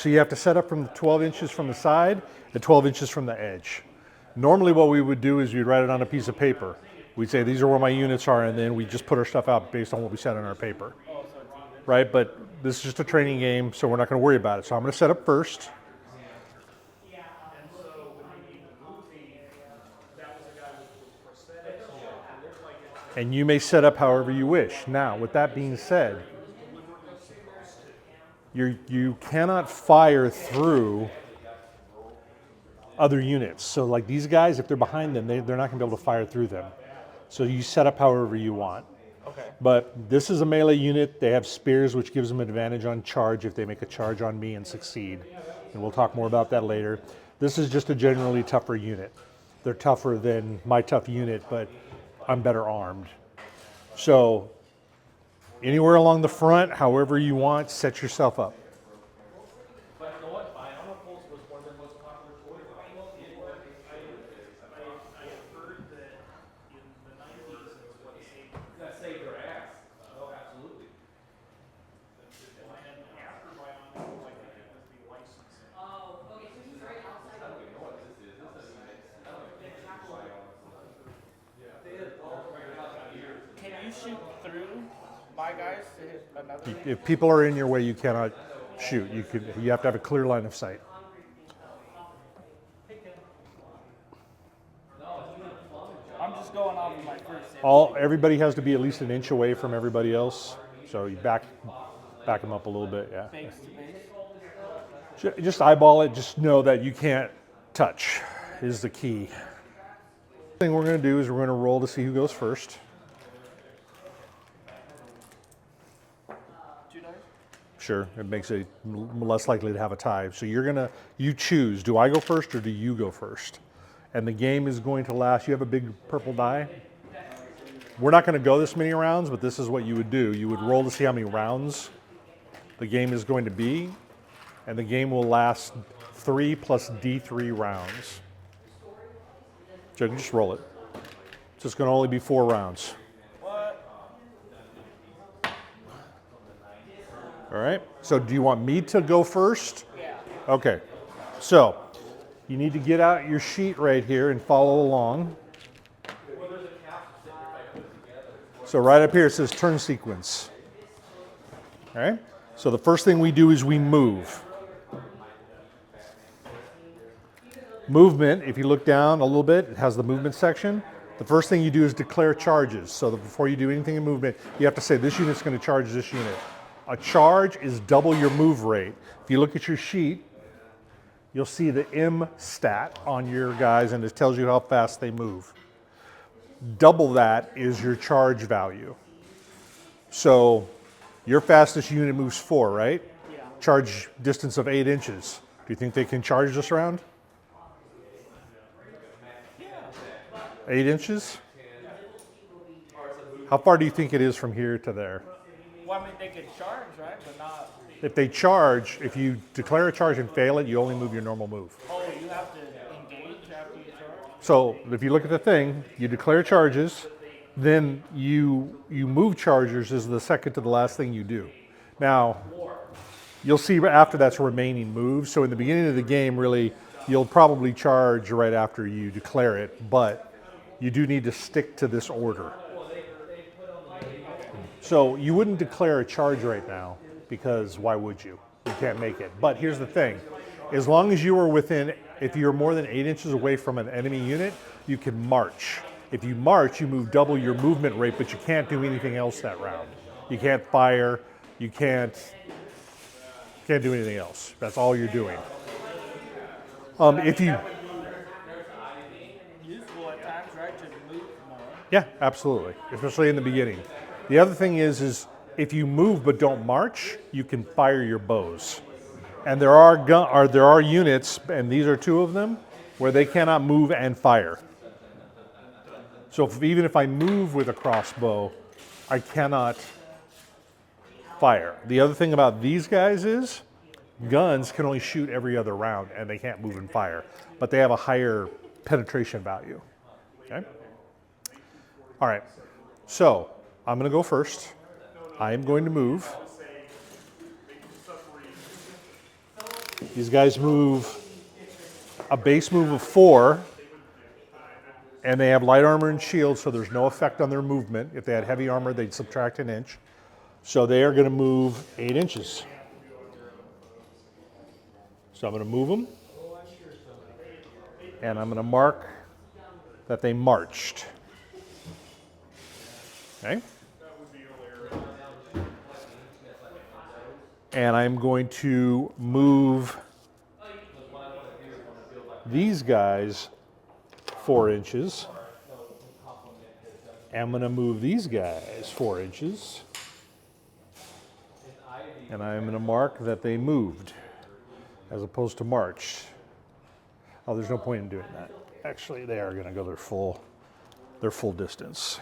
So you have to set up from 12 inches from the side and 12 inches from the edge. Normally what we would do is we'd write it on a piece of paper. We'd say these are where my units are, and then we just put our stuff out based on what we set on our paper. Right, but this is just a training game, so we're not going to worry about it. So I'm going to set up first. And you may set up however you wish. Now, with that being said, you cannot fire through other units. So like these guys, if they're behind them, they're not going to be able to fire through them. So you set up however you want. Okay. But this is a melee unit. They have spears, which gives them advantage on charge if they make a charge on me and succeed. And we'll talk more about that later. This is just a generally tougher unit. They're tougher than my tough unit, but I'm better armed. So anywhere along the front, however you want, set yourself up. Shoot through my guys to hit another? If people are in your way, you cannot shoot. You have to have a clear line of sight. I'm just going off of my first. Everybody has to be at least an inch away from everybody else. So you back them up a little bit, yeah. Base to base. Just eyeball it. Just know that you can't touch is the key. The thing we're going to do is we're going to roll to see who goes first. Sure, it makes it less likely to have a tie. So you choose, do I go first or do you go first? And the game is going to last, you have a big purple die. We're not going to go this many rounds, but this is what you would do. You would roll to see how many rounds the game is going to be, and the game will last 3 plus D3 rounds. So you can just roll it. So it's going to only be 4 rounds. All right, so do you want me to go first? Yeah. Okay, so you need to get out your sheet right here and follow along. So right up here it says turn sequence. All right, so the first thing we do is we move. Movement, if you look down a little bit, it has the movement section. The first thing you do is declare charges. So that before you do anything in movement, you have to say this unit's going to charge this unit. A charge is double your move rate. If you look at your sheet, you'll see the M stat on your guys, and it tells you how fast they move. Double that is your charge value. So your fastest unit moves 4, right? Yeah. Charge distance of 8 inches. Do you think they can charge this round? Yeah. 8 inches? How far do you think it is from here to there? Well, I mean, they can charge, right? But not. If they charge, if you declare a charge and fail it, you only move your normal move. Oh, you have to engage after you charge? So if you look at the thing, you declare charges, then you move chargers is the second to the last thing you do. Now, you'll see after that's remaining moves. So in the beginning of the game, really, you'll probably charge right after you declare it, but you do need to stick to this order. So you wouldn't declare a charge right now because why would you? You can't make it. But here's the thing. As long as you are within, if you're more than 8 inches away from an enemy unit, you can march. If you march, you move double your movement rate, but you can't do anything else that round. You can't fire, you can't do anything else. That's all you're doing. If you... Useful at times, right, to move more. Yeah, absolutely, especially in the beginning. The other thing is if you move but don't march, you can fire your bows. And there are units, and these are 2 of them, where they cannot move and fire. So even if I move with a crossbow, I cannot fire. The other thing about these guys is guns can only shoot every other round, and they can't move and fire, but they have a higher penetration value. Okay? All right, so I'm going to go first. I am going to move. These guys move a base move of 4, and they have light armor and shield, so there's no effect on their movement. If they had heavy armor, they'd subtract an inch. So they are going to move 8 inches. So I'm going to move them, and I'm going to mark that they marched. Okay? And I'm going to move these guys 4 inches. I'm going to move these guys 4 inches. And I'm going to mark that they moved as opposed to marched. Oh, there's no point in doing that. Actually, they are going to go their full distance.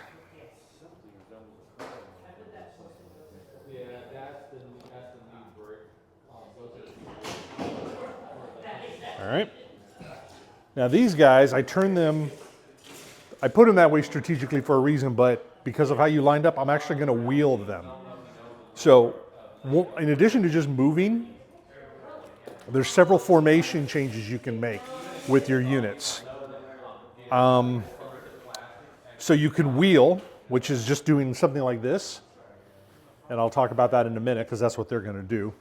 All right. Now these guys, I put them that way strategically for a reason, but because of how you lined up, I'm actually going to wheel them. So in addition to just moving, there's several formation changes you can make with your units. So you can wheel, which is just doing something like this. And I'll talk about that in a minute because that's what they're going to do.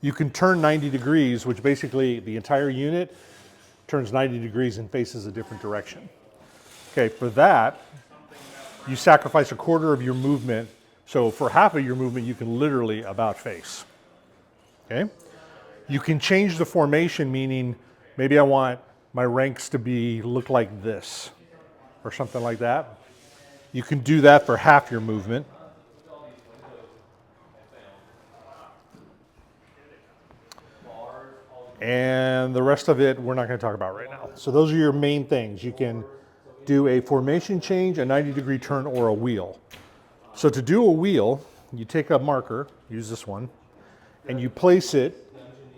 You can turn 90 degrees, which basically the entire unit turns 90 degrees and faces a different direction. Okay, for that, you sacrifice a quarter of your movement. So for half of your movement, you can literally about face. Okay? You can change the formation, meaning maybe I want my ranks to look like this or something like that. You can do that for half your movement. And the rest of it, we're not going to talk about right now. So those are your main things. You can do a formation change, a 90-degree turn, or a wheel. So to do a wheel, you take a marker, use this one, and you place it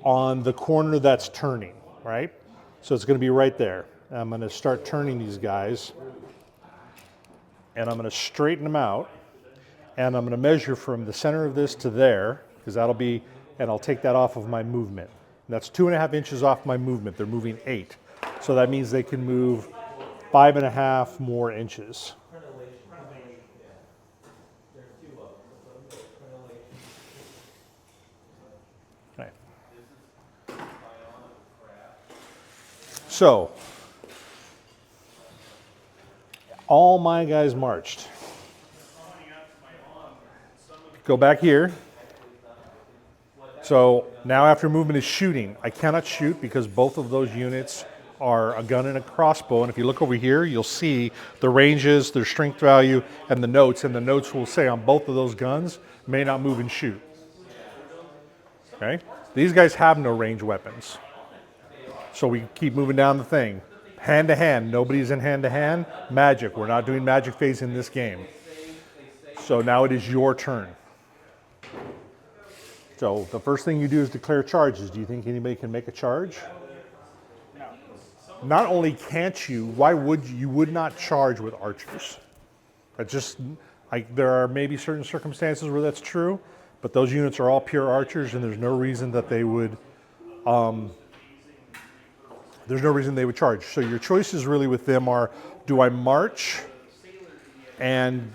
on the corner that's turning, right? So it's going to be right there. I'm going to start turning these guys, and I'm going to straighten them out, and I'm going to measure from the center of this to there, because that'll be, and I'll take that off of my movement. That's 2.5 inches off my movement. They're moving 8. So that means they can move 5.5 more inches. Okay. So, all my guys marched. Go back here. So now after movement is shooting. I cannot shoot because both of those units are a gun and a crossbow. And if you look over here, you'll see the ranges, their strength value, and the notes. And the notes will say on both of those guns, may not move and shoot. Okay? These guys have no range weapons. So we keep moving down the thing. Hand to hand, nobody's in hand to hand. Magic, we're not doing magic phase in this game. So now it is your turn. So the first thing you do is declare charges. Do you think anybody can make a charge? No. Not only can't you, why would you would not charge with archers? That's just, there are maybe certain circumstances where that's true, but those units are all pure archers, and there's no reason that they would, charge. So your choices really with them are, do I march and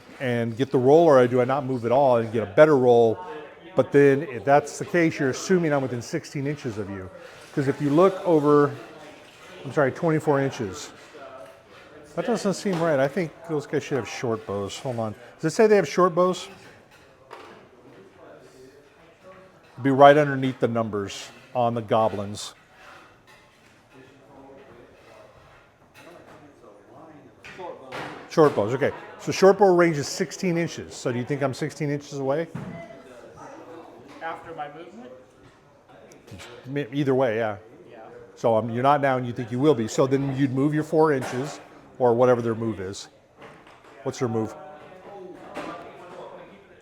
get the roll, or do I not move at all and get a better roll? But then if that's the case, you're assuming I'm within 16 inches of you. Because if you look over, 24 inches. That doesn't seem right. I think those guys should have short bows. Hold on. Does it say they have short bows? It'd be right underneath the numbers on the goblins. Short bows, okay. So short bow range is 16 inches. So do you think I'm 16 inches away? After my movement? Either way, yeah. Yeah. So you're not now and you think you will be. So then you'd move your 4 inches or whatever their move is. What's their move?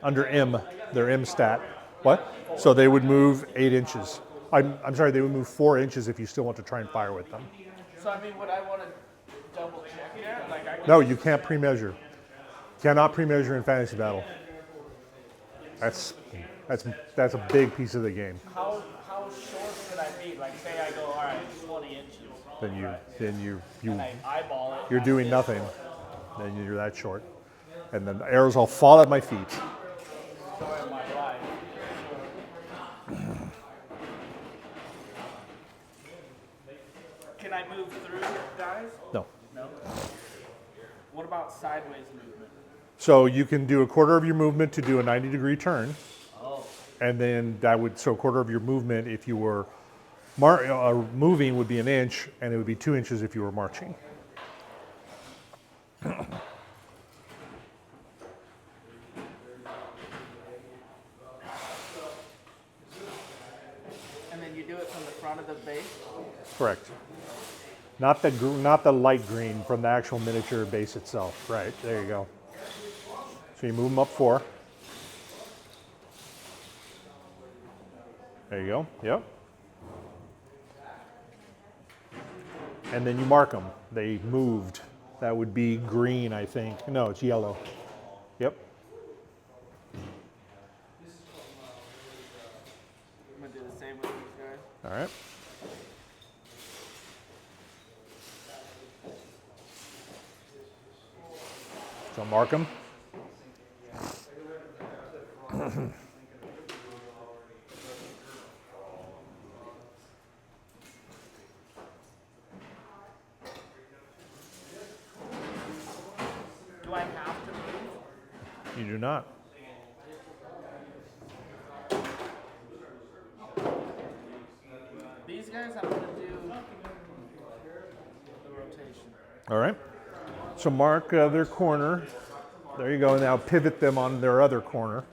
Under M, their M stat. What? So they would move 8 inches. I'm sorry, they would move 4 inches if you still want to try and fire with them. So I mean, would I want to double check that? Like No, you can't pre-measure. Cannot pre-measure in Fantasy Battle. That's a big piece of the game. How short could I be? Like, say I go, all right, 20 inches. Then you And I eyeball it. you're that's doing it. nothing. Then you're that short, and then the arrows all fall at my feet. Story of my life. Can I move through, guys? No. No. What about sideways movement? So you can do a quarter of your movement to do a 90-degree turn, Oh. and then so a quarter of your movement if you were moving would be an inch, and it would be 2 inches if you were marching. And then you do it from the front of the base? Correct. Not the light green from the actual miniature base itself. Right, there you go. So you move them up 4. There you go, yep. And then you mark them. They moved. That would be green, I think. No, it's yellow. Yep. I'm going to do the same with these guys. All right. So mark them. Do I have to move? You do not. These guys, I'm going to do the rotation. All right. So mark their corner. There you go. Now pivot them on their other corner.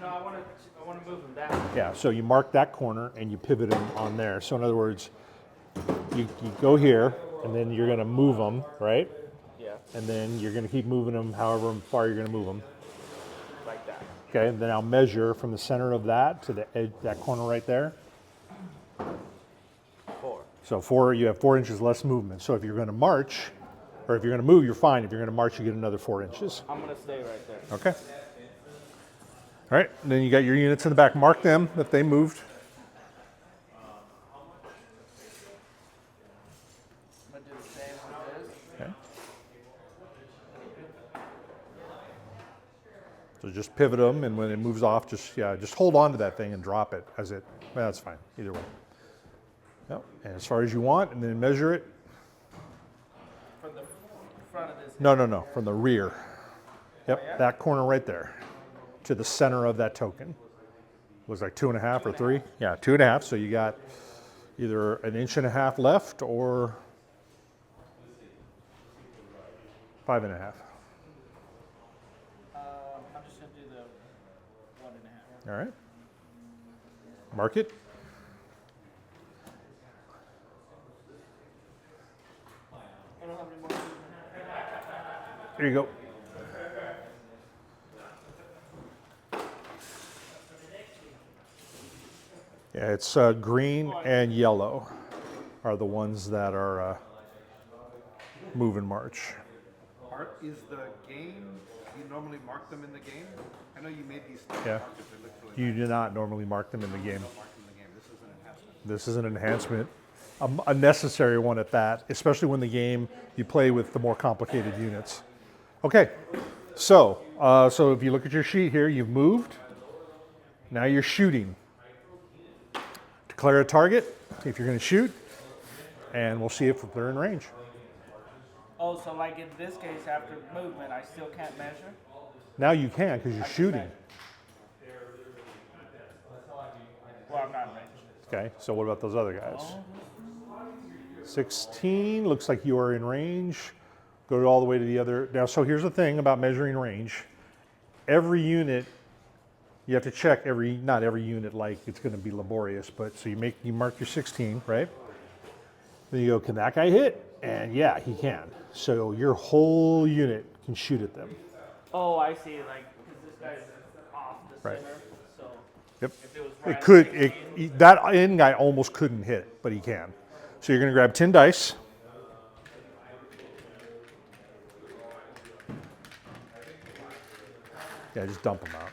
No, I want to move them down. Yeah, so you mark that corner and you pivot them on there. So in other words, you go here and then you're going to move them, right? Yeah. And then you're going to keep moving them however far you're going to move them. Like that. Okay, and then I'll measure from the center of that to the edge, that corner right there. 4. So you have 4 inches less movement. So if you're going to march, or if you're going to move, you're fine. If you're going to march, you get another 4 inches. I'm going to stay right there. Okay. All right, and then you got your units in the back. Mark them if they moved. I'm going to do the same with this. Okay. So just pivot them, and when it moves off, just hold on to that thing and drop it as it. Well, that's fine. Either way. Yep. And as far as you want, and then measure it. From the front of this. No. From the rear. Yep. yeah? That corner right there, to the center of that token. Was like 2.5 or 3. Yeah, 2.5. So you got either an 1.5 inches left or 5.5. I'm just going to do the 1.5. All right. Mark it. I don't have any more. There you go. Yeah, it's green and yellow are the ones that are move and march. Is the game, do you normally mark them in the game? I know you made these Yeah. markers, they look really You do not normally mark them in the game. marked in the game. This is an enhancement. This is an enhancement, a necessary one at that, especially when the game you play with the more complicated units. Okay, so if you look at your sheet here, you've moved. Now you're shooting. Declare a target if you're going to shoot, and we'll see if they're in range. Oh, so like in this case, after movement, I still can't measure? Now you can because you're shooting. Well, I'm not in range. Okay, so what about those other guys? 16, looks like you are in range. Go all the way to the other. Now, so here's the thing about measuring range. Every unit, you have to check not every unit like it's going to be laborious, but so you mark your 16, right? Then you go, can that guy hit? And yeah, he can. So your whole unit can shoot at them. Oh, I see. Like, because this guy's off the Right. center, so Yep. if it was It right could, at 16, that end guy almost couldn't hit, but he can. So you're going to grab 10 dice. Yeah, just dump them out.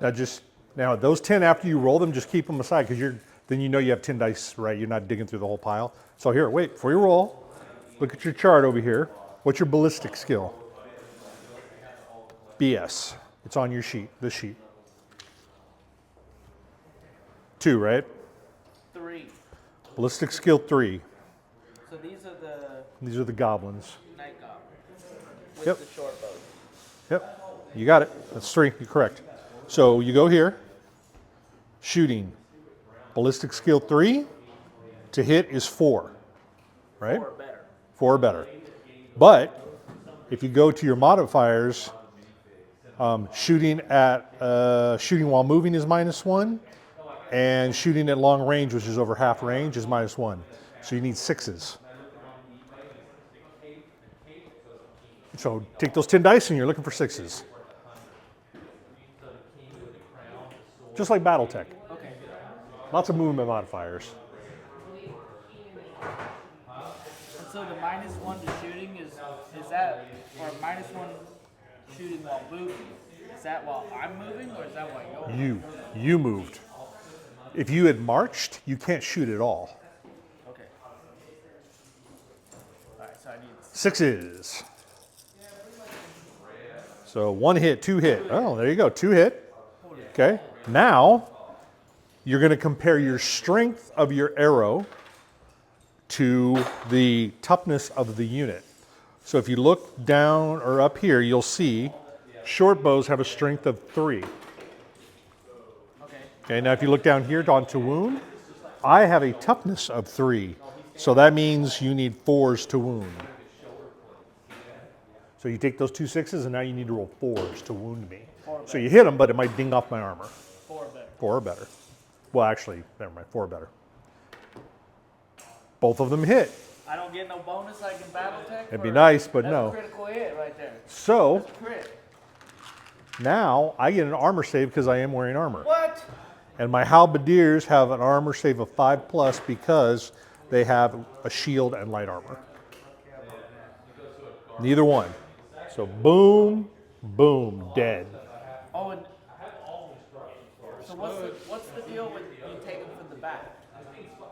Now those 10 after you roll them, just keep them aside because then you know you have 10 dice, right? You're not digging through the whole pile. So here, wait, before you roll, look at your chart over here. What's your ballistic skill? BS. It's on your sheet, this sheet. 2, right? 3. Ballistic skill 3. So These are the goblins. night goblins with Yep. the short bows. Yep, you got it. That's 3, you're correct. So you go here, shooting. Ballistic skill 3, to hit is 4, right? 4 or better. 4 or better. But if you go to your modifiers, shooting while moving is -1, and shooting at long range, which is over half range, is -1. So you need 6s. So take those 10 dice and you're looking for 6s. Just like Battletech. Okay. Lots of movement modifiers. And so the -1 to shooting is that, or -1 shooting while moving? Is that while I'm moving, or is that while you're You moved. If you had marched, you can't shoot at all. Okay. Alright, so I need 6s. So 1 hit, 2 hit. Oh, there you go, 2 hit. Okay. Now you're going to compare your strength of your arrow to the toughness of the unit. So if you look down or up here, you'll see short bows have a strength of 3. Okay, now if you look down here onto wound, I have a toughness of 3. So that means you need 4s to wound. So you take those 2 6s and now you need to roll 4s to wound me. So you hit them, but it might ding off my armor. 4 or better. 4 or better. Well, actually, never mind, 4 or better. Both of them hit. I don't get no bonus like in Battletech? It'd be nice, but That's no. a critical hit right there. So Crit. now I get an armor save because I am wearing armor. What? And my halberdiers have an armor save of 5+ because they have a shield and light armor. Neither one. So boom, boom, dead. Oh, and so what's the deal with you take them from the back?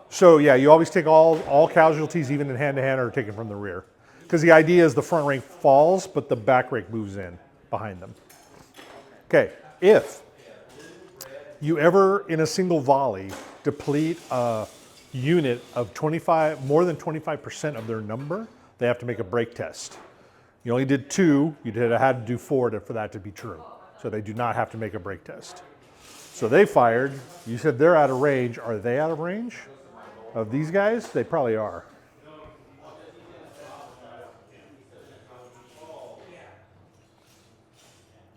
So yeah, you always take all casualties, even in hand-to-hand, are taken from the rear. Because the idea is the front rank falls, but the back rank moves in behind them. Okay, if you ever, in a single volley, deplete a unit of more than 25% of their number, they have to make a break test. You only did 2, you had to do 4 for that to be true. So they do not have to make a break test. So they fired, you said they're out of range. Are they out of range of these guys? They probably are.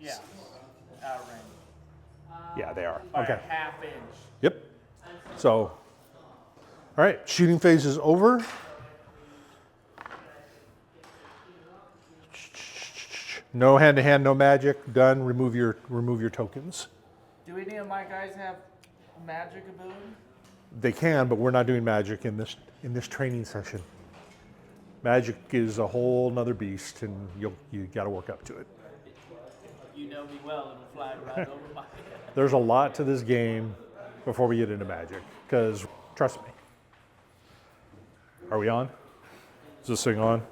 Yeah, out of range. Yeah, they are. By Okay. a ½ inch. Yep. So, all right, shooting phase is over. No hand-to-hand, no magic. Done. Remove your tokens. Do any of my guys have magic ability? They can, but we're not doing magic in this training session. Magic is a whole nother beast, and you got to work up to it. You know me well, it'll fly right over my head. There's a lot to this game before we get into magic, because trust me. Are we on? Is this thing on?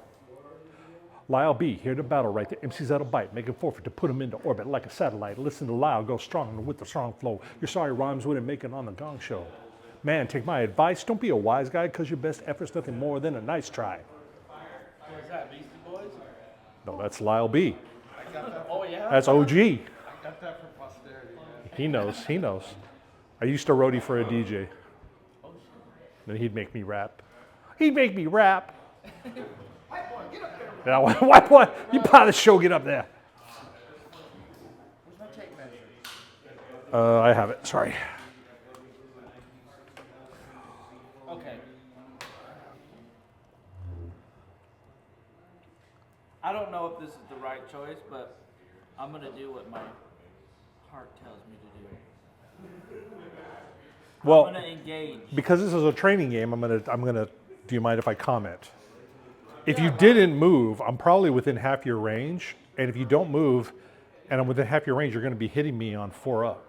Lyle B, here to battle right there. MCs that'll bite, making forfeit to put him into orbit like a satellite. Listen to Lyle, go strong with the strong flow. Your sorry rhymes wouldn't make it on the Gong Show. Man, take my advice. Don't be a wise guy, because your best effort's nothing more than a nice try. What's that, Beastie Boys? No, that's Lyle B. Oh, yeah? That's OG. I got that for posterity, man. He knows. I used to roadie for a DJ. Then he'd make me rap. White boy, get up there. Now, what? You part of the show, get up there. Where's my tape measure? I have it, sorry. Okay. I don't know if this is the right choice, but I'm going to do what my heart tells me to do. Well, I'm going to engage. because this is a training game, I'm gonna. Do you mind if I comment? If you didn't move, I'm probably within half your range, and if you don't move, and I'm within half your range, you're going to be hitting me on 4 up.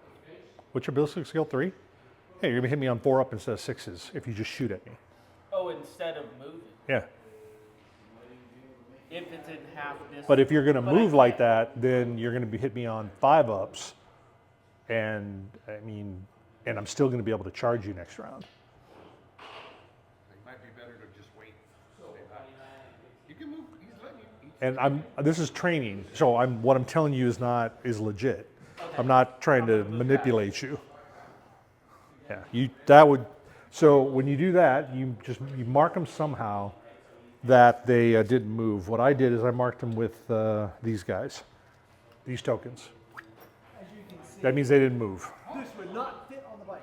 What's your ballistic skill? 3? Hey, you're gonna hit me on 4 up instead of 6s if you just shoot at me. Oh, instead of moving. Yeah. If it's in half distance. But if you're gonna But move I like can't. that, then you're gonna hit me on 5 ups, and and I'm still gonna be able to charge you next round. It might be better to just wait. You can move. He's letting you. And this is training, so what I'm telling you is legit. I'm not trying to manipulate you. Yeah, so when you do that, you mark them somehow that they didn't move. What I did is I marked them with these guys, these tokens. As you can see, That means they didn't move. this would not fit on the bike.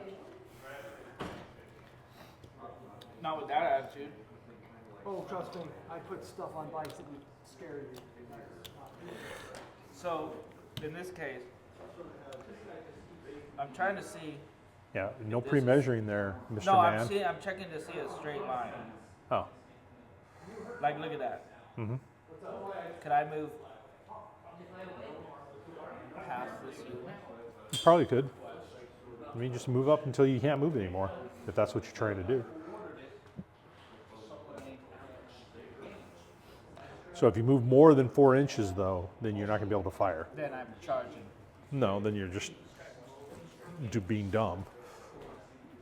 Not with that attitude. Oh, trust me, I put stuff on bikes that would scare you. So, in this case, I'm trying to see. Yeah, no pre-measuring there, Mr. No, Man. I'm checking to see a straight line. Oh, Like, look at that. Could I move past this unit? you probably could. Just move up until you can't move anymore, if that's what you're trying to do. So if you move more than 4 inches, though, then you're not going to be able to fire. Then I'm charging. No, then you're just being dumb.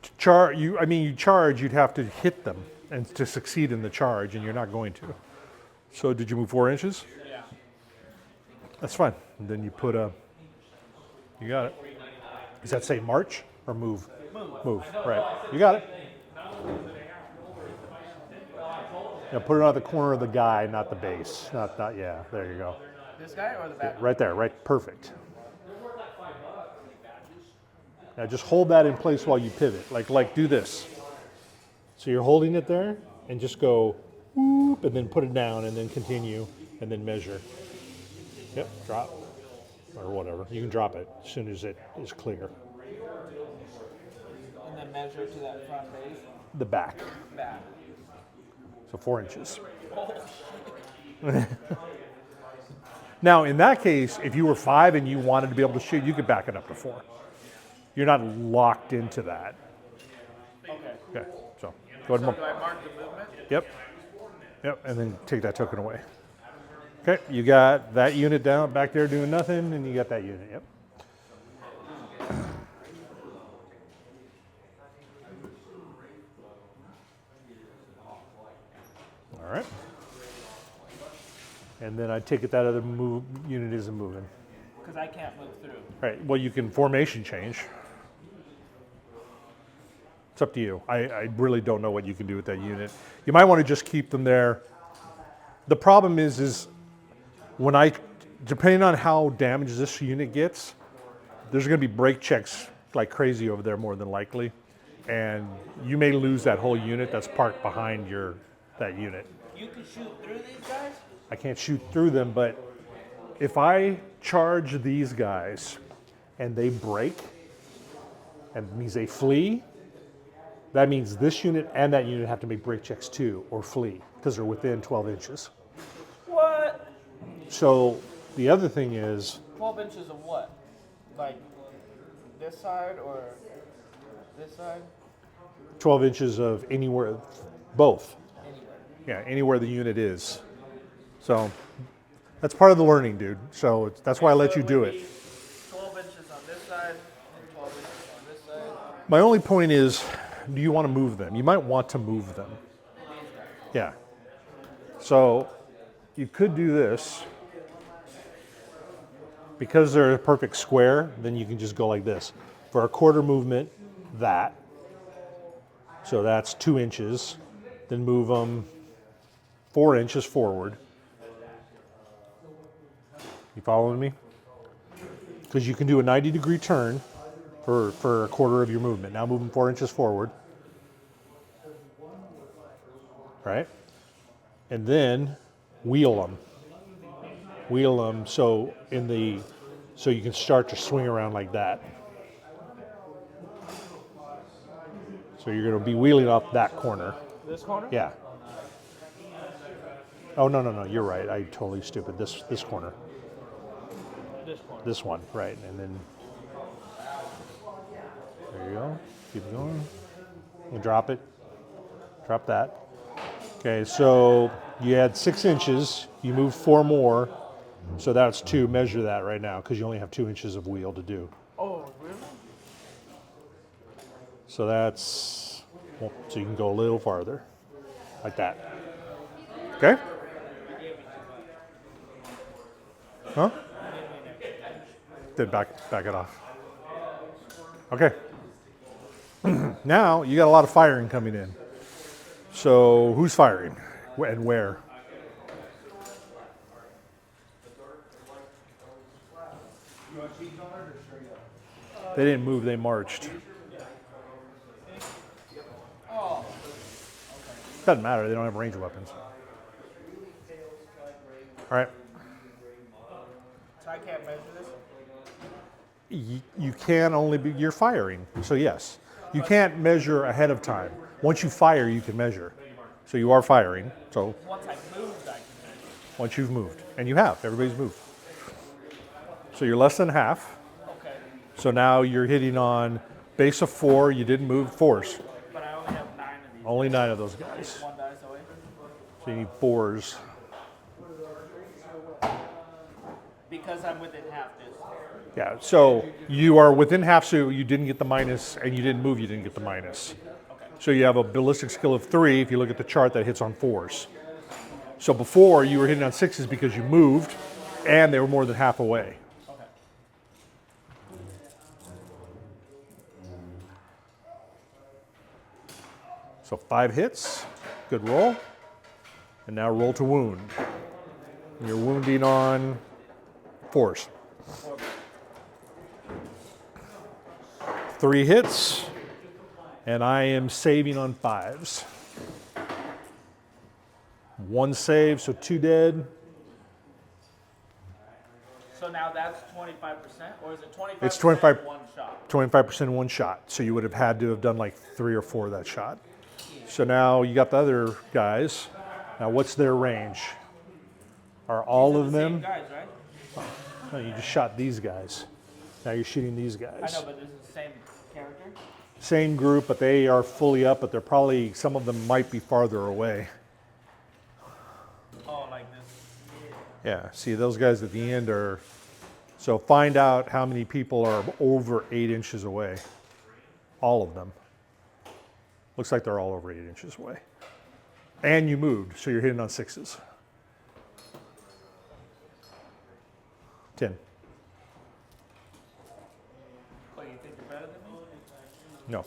You charge, you'd have to hit them and to succeed in the charge, and you're not going to. So did you move 4 inches? Yeah. That's fine. And then you put you got it. Does that say march or move? Move, right. You got it. Now put it on the corner of the guy, not the base. Yeah, there you go. This guy or the back? Right there, right, perfect. Now just hold that in place while you pivot. Like do this. So you're holding it there and just go whoop and then put it down and then continue and then measure. Yep, drop or whatever. You can drop it as soon as it is clear. And then measure to that front base. The back. Back. So 4 inches. Now in that case, if you were 5 and you wanted to be able to shoot, you could back it up to 4. You're not locked into that. Okay, so go ahead and Do I mark the movement? Yep, and then take that token away. Okay, you got that unit down back there doing nothing, and you got that unit, yep. All right. And then I take it that other unit isn't moving. Because I can't move through. All right, well, you can formation change. It's up to you. I really don't know what you can do with that unit. You might want to just keep them there. The problem is when depending on how damaged this unit gets, there's going to be brake checks like crazy over there more than likely. And you may lose that whole unit that's parked behind that unit. You can shoot through these guys? I can't shoot through them, but if I charge these guys and they break, and it means they flee, that means this unit and that unit have to make brake checks too, or flee, because they're within 12 inches. What? So the other thing is, 12 inches of what? Like this side or this side? 12 inches of anywhere, both. Anywhere. Yeah, anywhere the unit is. So that's part of the learning, dude. So that's why I let you do it. 12 inches on this side and 12 inches on this side. My only point is, do you want to move them? You might want to move them. Yeah. So you could do this. Because they're a perfect square, then you can just go like this. For a quarter movement, that. So that's 2 inches. Then move them 4 inches forward. You following me? Because you can do a 90-degree turn for a quarter of your movement. Now move them 4 inches forward. Right? And then wheel them. Wheel them so you can start to swing around like that. So you're going to be wheeling up that corner. This corner? Yeah. Oh no, you're right. I totally stupid. This corner. This corner. This one, right? And then There you go. Keep it going. You drop it. Drop that. Okay, so you had 6 inches. You moved 4 more. So that's 2. Measure that right now because you only have 2 inches of wheel to do. Oh, really? So that's, well, so you can go a little farther, like that. Okay? Huh? Then back it off. Okay. Now you got a lot of firing coming in. So who's firing and where? They didn't move, they marched. Doesn't matter, they don't have ranged weapons. All right. So I can't measure this? You can only be, you're firing, so yes. You can't measure ahead of time. Once you fire, you can measure. So you are firing, so Once I moved, I can measure. once you've moved, and you have, everybody's moved. So you're less than half. Okay. So now you're hitting on base of 4, you didn't move 4s. But I only have 9 of these. Only 9 of those guys. 1 dice away. So you need 4s. Because I'm within half this. Yeah, so you are within half, so you didn't get the minus, and you didn't move, you didn't get the minus. Okay. So you have a ballistic skill of 3, if you look at the chart, that hits on 4s. So before, you were hitting on 6s because you moved, and they were more than half away. Okay. So 5 hits, good roll. And now roll to wound. And you're wounding on 4s. 3 hits, and I am saving on 5s. 1 save, so 2 dead. So now that's 25%, or is it 25% It's 25 one shot? 25% one shot, so you would have had to have done like 3 or 4 of that shot. So now you got the other guys. Now what's their range? Are all of These are the them? same guys, right? No, you just shot these guys. Now you're shooting these I guys. know, but this is the same character. Same group, but they are fully up, but they're probably, some of them might be farther away. Oh, like this. Yeah, see those guys at the end are, so find out how many people are over 8 inches away. All of them. Looks like they're all over 8 inches away. And you moved, so you're hitting on 6s. 10. Oh, you think you're better than me? No.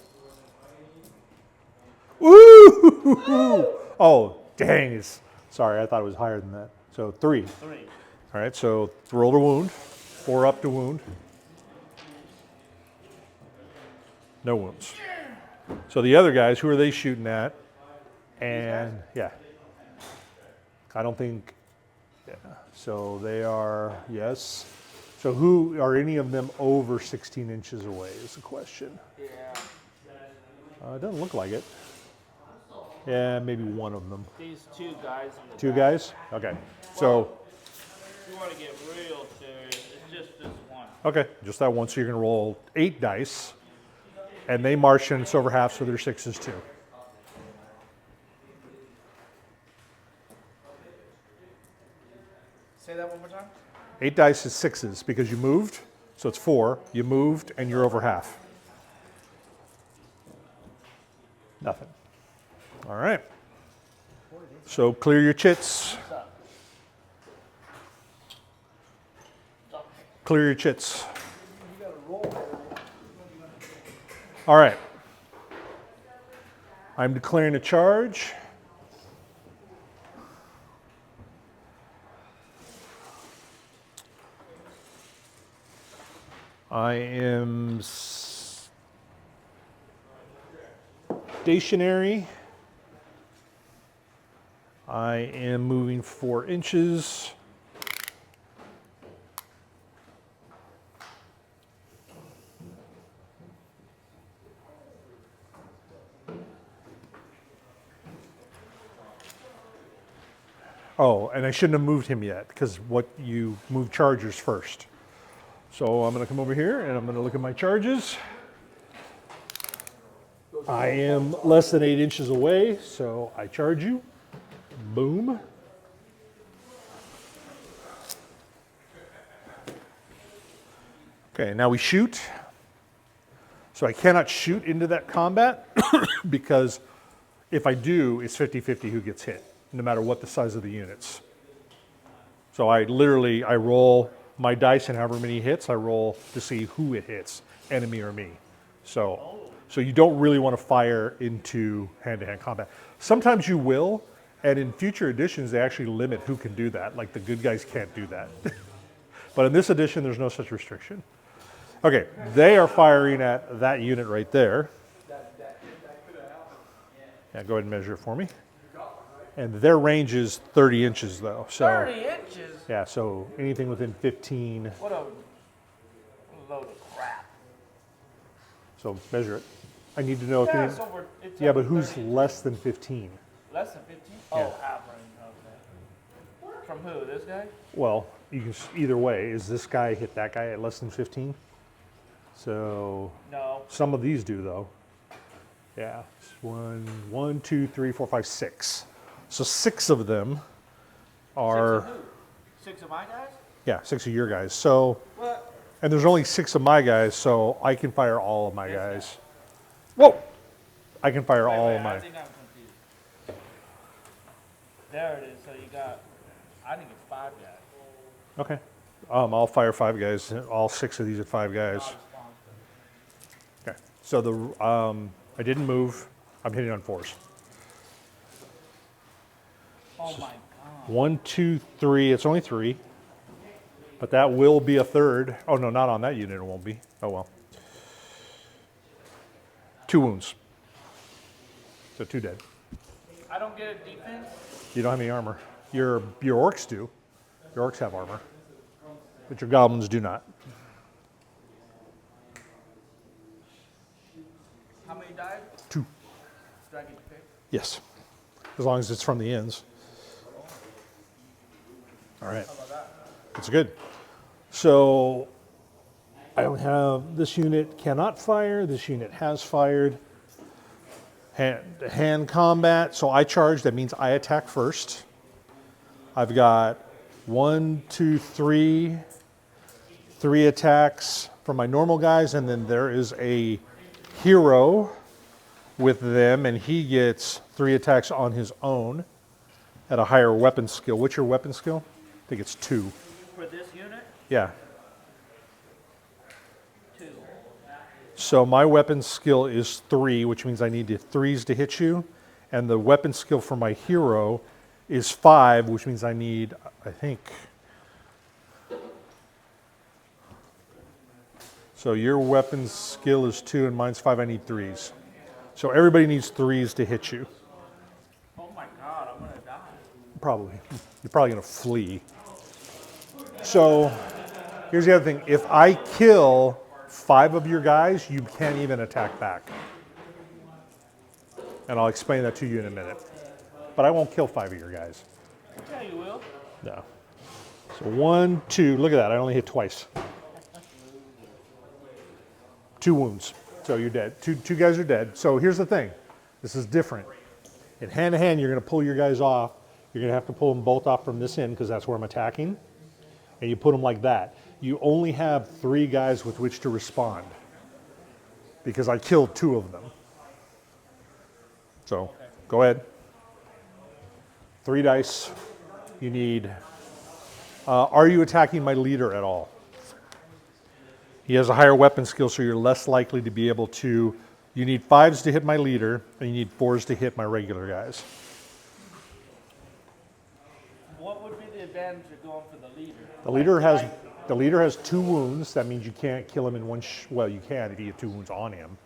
Woo! Oh, dang. Sorry, I thought it was higher than that. So 3. 3. All right, so roll to wound. 4 up to wound. No wounds. So the other guys, who are they shooting at? And yeah, I don't think, yeah. So they are, yes. So who, are any of them over 16 inches away is the question. Yeah. It doesn't look like it. Yeah, maybe one of them. These 2 guys in the 2 back. guys? Okay. So, If you want to get real serious, it's just this one. okay, just that one. So you're going to roll 8 dice. And they march and it's over half, so they're 6s too. Say that one more time. 8 dice is 6s because you moved, so it's 4. You moved and you're over half. Nothing. All right. So clear your chits. Clear your chits. All right. I'm declaring a charge. I am stationary. I am moving 4 inches. Oh, and I shouldn't have moved him yet because what you move chargers first. So I'm going to come over here and I'm going to look at my charges. I am less than 8 inches away, so I charge you. Boom. Okay, now we shoot. So I cannot shoot into that combat because if I do, it's 50-50 who gets hit, no matter what the size of the units. So I roll my dice, and however many hits, I roll to see who it hits, enemy or me. So you don't really want to fire into hand-to-hand combat. Sometimes you will, and in future editions, they actually limit who can do that. Like the good guys can't do that. But in this edition, there's no such restriction. Okay, they are firing at that unit right there. Yeah, go ahead and measure it for me. And their range is 30 inches though. So 30 inches? yeah, so anything within 15. What a load of crap. So measure it. I need to know if Yeah, you. it's over, it's Yeah, over but who's 30. less than 15? Less than 15? Yeah. Oh, half range, okay. From who, this guy? Well, you can either way. Is this guy hit that guy at less than 15? So No. some of these do though. Yeah, it's 1, 2, 3, 4, 5, 6. So 6 of them are. 6 of who? 6 of my guys? Yeah, 6 of your guys. So, What? and there's only 6 of my guys, so I can fire all of my guys. Whoa! I can fire all of I my. think I'm confused. There it is. So you got, I think it's 5 guys. Okay. I'll fire 5 guys. All 6 of these are 5 guys. Okay. So I didn't move. I'm hitting on 4s. Oh my God. 1, 2, 3. It's only 3. But that will be a 3rd. Oh no, not on that unit. It won't be. Oh well. 2 wounds. So 2 dead. I don't get a defense? You don't have any armor. Your orcs do. Your orcs have armor, but your goblins do not. How many died? 2. Do I get to pick? Yes, as long as it's from the ends. All right, How about that? it's good. So I don't have, this unit cannot fire. This unit has fired. Hand combat. So I charge. That means I attack first. I've got 1, 2, 3 attacks from my normal guys, and then there is a hero with them, and he gets 3 attacks on his own at a higher weapon skill. What's your weapon skill? I think it's 2. For this unit? Yeah. 2. So my weapon skill is 3, which means I need the 3s to hit you, and the weapon skill for my hero is 5, which means I need, I think. So your weapon skill is 2 and mine's 5. I need 3s. So everybody needs 3s to hit you. Oh my God, I'm gonna die. Probably. You're probably gonna flee. So here's the other thing. If I kill 5 of your guys, you can't even attack back. And I'll explain that to you in a minute. But I won't kill 5 of your guys. Yeah, you will. No. So 1, 2, look at that. I only hit twice. 2 wounds. So you're dead. Two guys are dead. So here's the thing. This is different. In hand-to-hand, you're going to pull your guys off. You're going to have to pull them both off from this end because that's where I'm attacking. And you put them like that. You only have 3 guys with which to respond because I killed 2 of them. So go ahead. 3 dice. You need. Are you attacking my leader at all? He has a higher weapon skill, so you're less likely to be able to. You need 5s to hit my leader, and you need 4s to hit my regular guys. What would be the advantage of going for the leader? The leader has 2 wounds. That means you can't kill him in one. Well, you can if you have 2 wounds on him.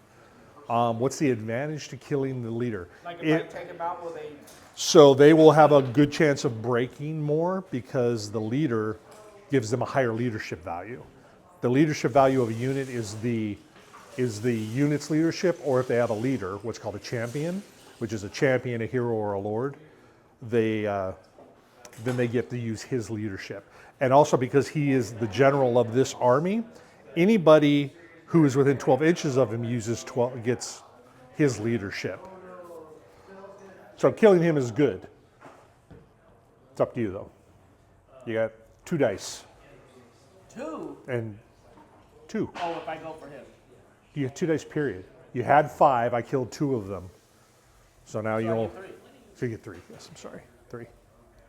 What's the advantage to killing the leader? Like if I take him out, will they? So they will have a good chance of breaking more because the leader gives them a higher leadership value. The leadership value of a unit is the unit's leadership, or if they have a leader, what's called a champion, which is a champion, a hero, or a lord, then they get to use his leadership. And also because he is the general of this army, anybody who is within 12 inches of him gets his leadership. So killing him is good. It's up to you though. You got 2 dice 2. and 2. Oh, if I go for him. You have 2 dice period. You had 5, I killed 2 of them. So now So I you'll, get 3. so you get 3, yes, I'm sorry, 3.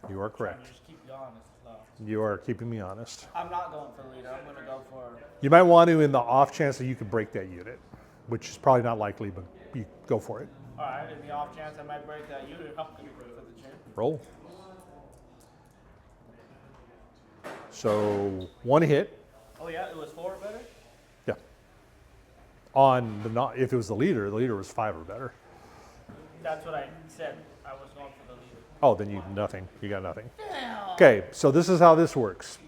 You are correct. Just keep you honest. No. You are keeping me honest. I'm not going for leader. I'm going to go for. You might want to in the off chance that you could break that unit, which is probably not likely, but you go for it. All right. In the off chance I might break that unit, I'm going to go for the chair. Roll. So 1 hit. Oh yeah, it was 4 better. Yeah. On the not, if it was the leader was 5 or better. That's what I said. I was going for the leader. Oh, then you nothing. You got nothing. Okay, so this is how this works.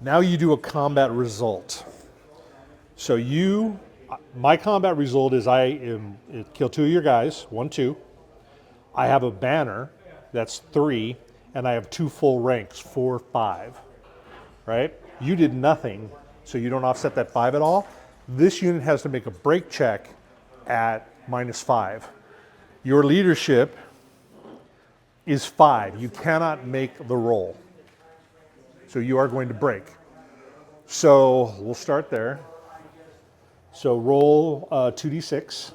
Now you do a combat result. So my combat result is kill 2 of your guys, 1, 2. I have a banner, that's 3, and I have 2 full ranks, 4, 5. Right? You did nothing, so you don't offset that 5 at all. This unit has to make a break check at -5. Your leadership is 5. You cannot make the roll. So you are going to break. So we'll start there. So roll 2d6.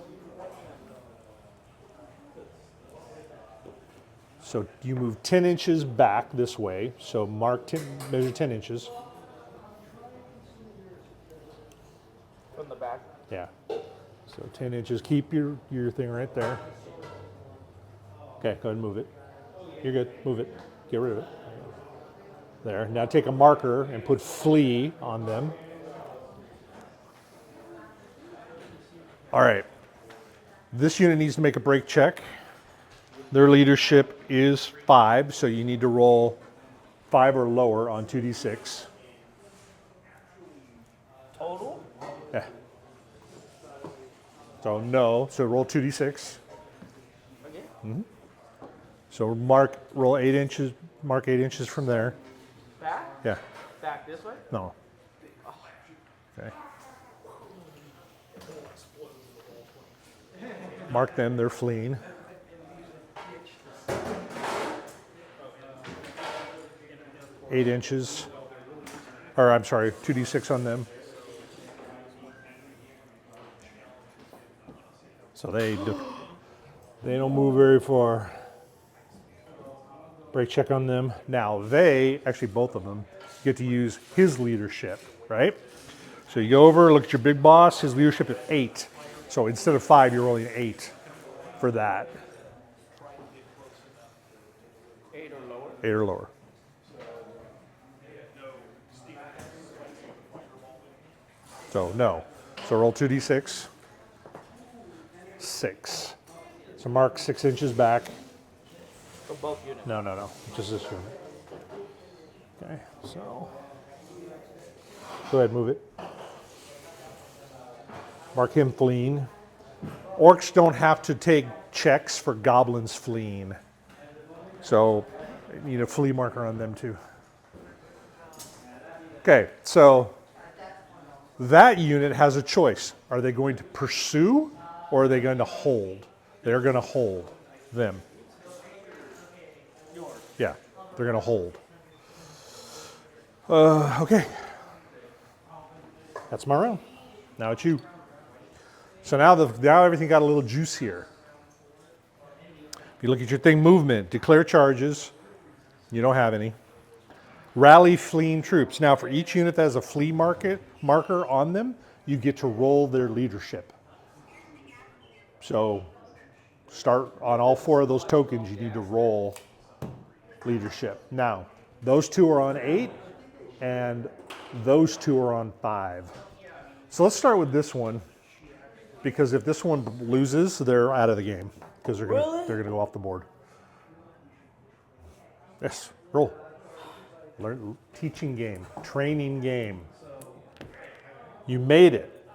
So you move 10 inches back this way. So measure 10 inches. From the back. Yeah. So 10 inches. Keep your thing right there. Okay, go ahead and move it. You're good. Move it. Get rid of it. There. Now take a marker and put flee on them. All right. This unit needs to make a break check. Their leadership is 5, so you need to roll 5 or lower on 2d6. Total? Yeah. So no. So roll 2d6. Okay. So roll 8 inches. Mark 8 inches from there. Back? Yeah. Back this way? No. Okay. Mark them. They're fleeing. Eight inches. Or I'm sorry, 2d6 on them. So they don't move very far. Break check on them. Now actually both of them, get to use his leadership, right? So you go over, look at your big boss, his leadership is 8. So instead of 5, you're rolling 8 for that. 8 or lower? 8 or lower. So no. So roll 2d6. 6. So mark 6 inches back. For both units? No. Just this unit. Okay, so go ahead, move it. Mark him fleeing. Orcs don't have to take checks for goblins fleeing. So you need a flea marker on them too. Okay, so that unit has a choice. Are they going to pursue or are they going to hold? They're going to hold them. Yeah, they're going to hold. Okay. That's my round. Now it's you. So now everything got a little juicier. If you look at your thing, movement, declare charges. You don't have any. Rally fleeing troops. Now for each unit that has a flee marker on them, you get to roll their leadership. So start on all 4 of those tokens, you need to roll leadership. Now, those 2 are on 8 and those 2 are on 5. So let's start with this one, because if this one loses, they're out of the game because they're gonna go off the board. Yes, roll. Learn teaching game, training game. You made it.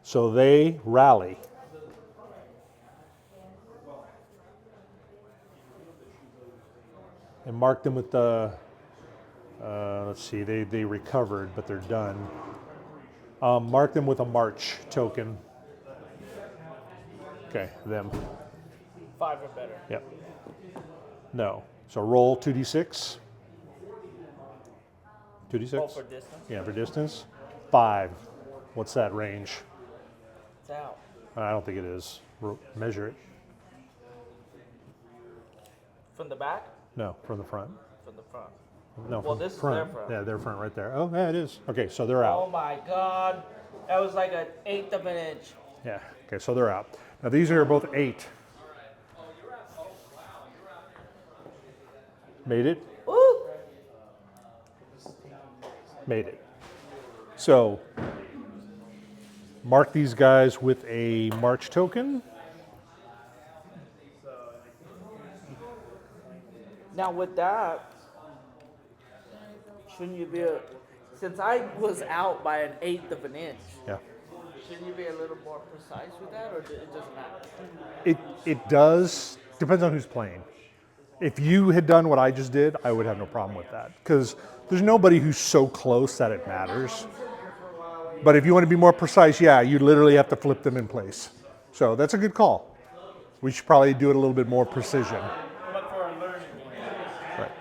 So they rally. And mark them with the, let's see, they recovered, but they're done. Mark them with a march token. Okay, them. 5 or better. Yep. No. So roll 2d6. 2d6? Oh, for distance? Yeah, for distance. 5. What's that range? It's out. I don't think it is. Measure it. From the back? No, from the front. From the front. No, Well, from this is front. their front. Yeah, their front right there. Oh, yeah, it is. Okay, so they're Oh out. my God. That was like an eighth of an inch. Yeah. Okay, so they're out. Now these are both 8. Made it? Woo! Made it. So mark these guys with a march token. Now with that, shouldn't you be since I was out by an eighth of an inch, Yeah. shouldn't you be a little more precise with that, or it doesn't matter? It does. Depends on who's playing. If you had done what I just did, I would have no problem with that. Because there's nobody who's so close that it matters. But if you want to be more precise, yeah, you literally have to flip them in place. So that's a good call. We should probably do it a little bit more precision. But for a learning. Right.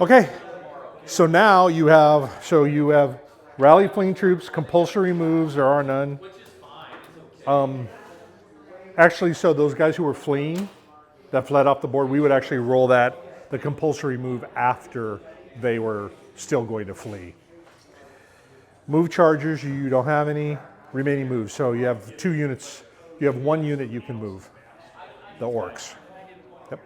Okay. So now you have rally fleeing troops, compulsory moves, there are none. Actually, so those guys who were fleeing, that fled off the board, we would actually roll the compulsory move after they were still going to flee. Move chargers, you don't have any remaining moves. So you have 2 units, you have 1 unit you can move, the orcs. Yep.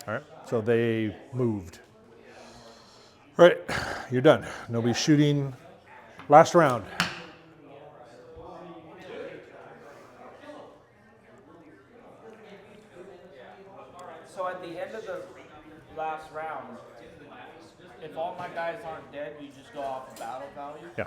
All right, so they moved. All right, you're done. Nobody's shooting. Last round. So at the end of the last round, if all my guys aren't dead, you just go off the battle value? Yeah,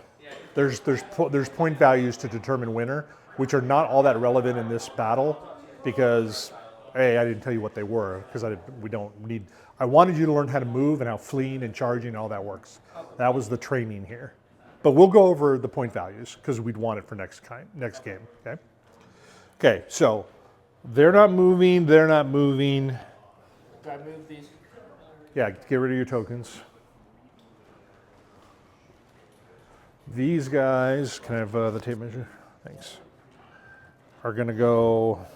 there's point values to determine winner, which are not all that relevant in this battle because I didn't tell you what they were because we don't need. I wanted you to learn how to move and how fleeing and charging and all that works. That was the training here, but we'll go over the point values because we'd want it for next game. Okay. Okay, so they're not moving. They're not moving. Do I move these? Yeah, get rid of your tokens. These guys, can I have the tape measure? Thanks. Are going to go.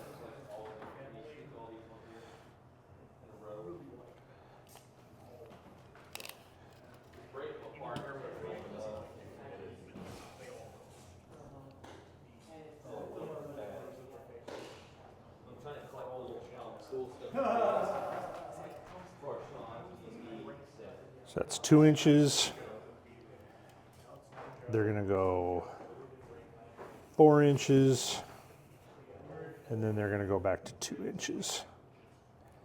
So that's 2 inches. They're going to go 4 inches, and then they're going to go back to 2 inches.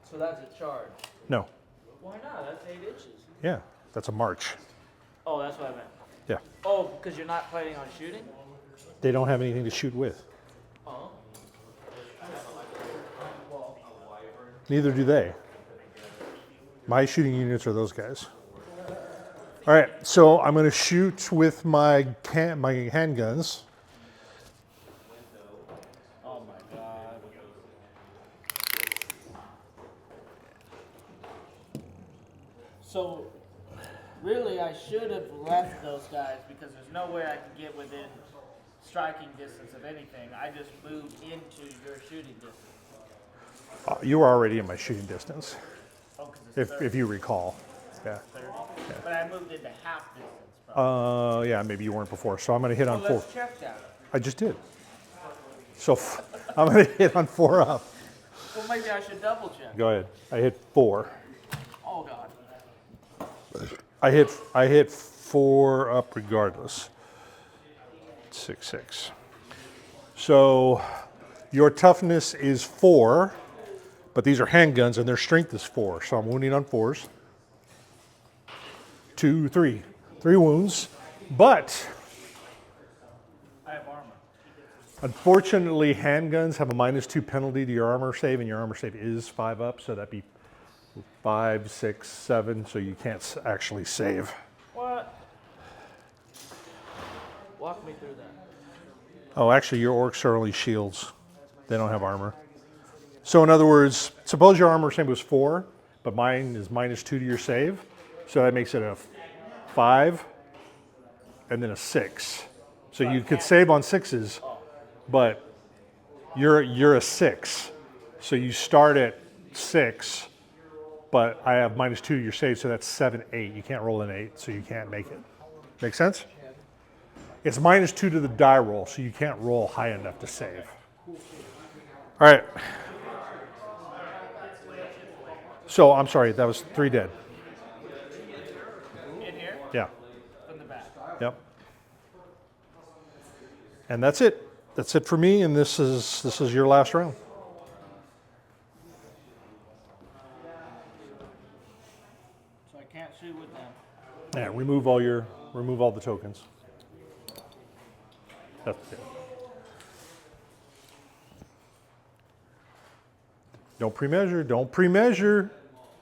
So that's a charge. No, Why not? That's 8 inches. yeah, that's a march. Oh, that's what I meant. Yeah, Oh, because you're not planning on shooting? they don't have anything to shoot with. Oh. Neither do they. My shooting units are those guys. All right, so I'm going to shoot with my handguns. Oh my God. So, really, I should have left those guys because there's no way I can get within striking distance of anything. I just moved into your shooting distance. You were already in my shooting distance, Oh, because it's if you recall. Yeah. 30. But I moved into half distance, probably. Yeah, maybe you weren't before. So I'm going to hit on Well, 4. let's check that. I just did. So I'm going to hit on 4 up. Well, maybe I should double check. Go ahead. I hit 4. Oh, God. I hit 4 up regardless. 6, 6. So your toughness is 4, but these are handguns and their strength is 4. So I'm wounding on 4s. 2, 3. 3 wounds. But I have armor. unfortunately, handguns have a -2 penalty to your armor save, and your armor save is 5 up, so that'd be 5, 6, 7, so you can't actually save. What? Walk me through that. Oh, actually, your orcs are only shields. They don't have armor. So in other words, suppose your armor save was 4, but mine is -2 to your save, so that makes it a 5 and then a 6. So you could save on 6s, but you're a 6. So you start at 6, but I have -2 to your save, so that's 7, 8. You can't roll an 8, so you can't make it. Make sense? It's -2 to the die roll, so you can't roll high enough to save. All right. So I'm sorry, that was 3 dead. In here? Yeah. From the back. Yep. And that's it. That's it for me, and this is your last round. So I can't shoot with them. Yeah, remove all the tokens. That's it. Don't pre-measure. Don't pre-measure.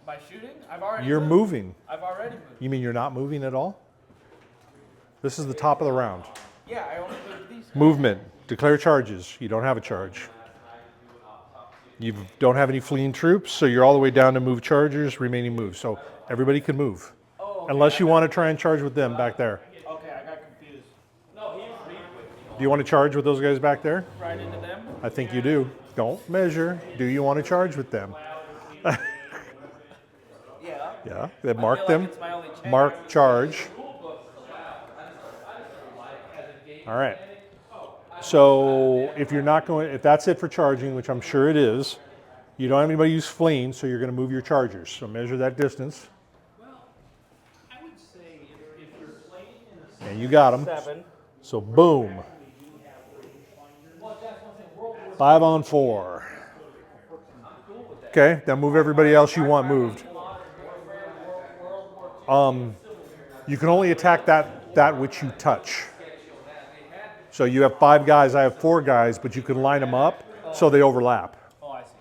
By shooting? I've already You're moved. moving. I've already moved. You mean you're not moving at all? This is the top of the round. Yeah, I only moved these. Movement. Declare charges. You don't have a charge. You don't have any fleeing troops, so you're all the way down to move chargers, remaining moves. So everybody can move. Oh, okay. Unless you want to try and charge with them back there. Okay, I got confused. Do you want to charge with those guys back there? Right into them? I think you do. Don't measure. Do you want to charge with them? Yeah. Yeah. Then I mark feel them. like it's my only chance. Mark charge. All right. So if you're not going, if that's it for charging, which I'm sure it is, you don't have anybody who's fleeing, so you're going to move your chargers. So measure that distance. I would say if you're playing in a And you got them. 7. So boom. 5 on 4. Okay, now move everybody else you want moved. You can only attack that which you touch. So you have 5 guys, I have 4 guys, but you can line them up so they overlap. Oh, I see.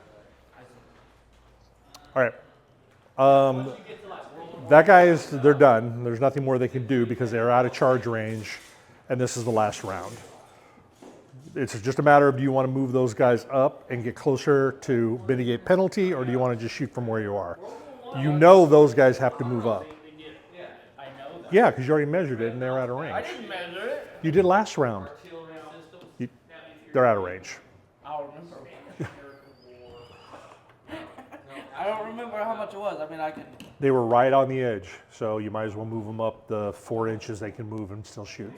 All right. That guy is, they're done. There's nothing more they can do because they're out of charge range, and this is the last round. It's just a matter of, do you want to move those guys up and get closer to mitigate penalty, or do you want to just shoot from where you are? You know those guys have to move up. I know that. Yeah, because you already measured it and they're out of I range. didn't measure it. You did last round. They're out of range. I'll remember. I don't remember how much it was. I mean, I can. They were right on the edge, so you might as well move them up the 4 inches they can move and still shoot.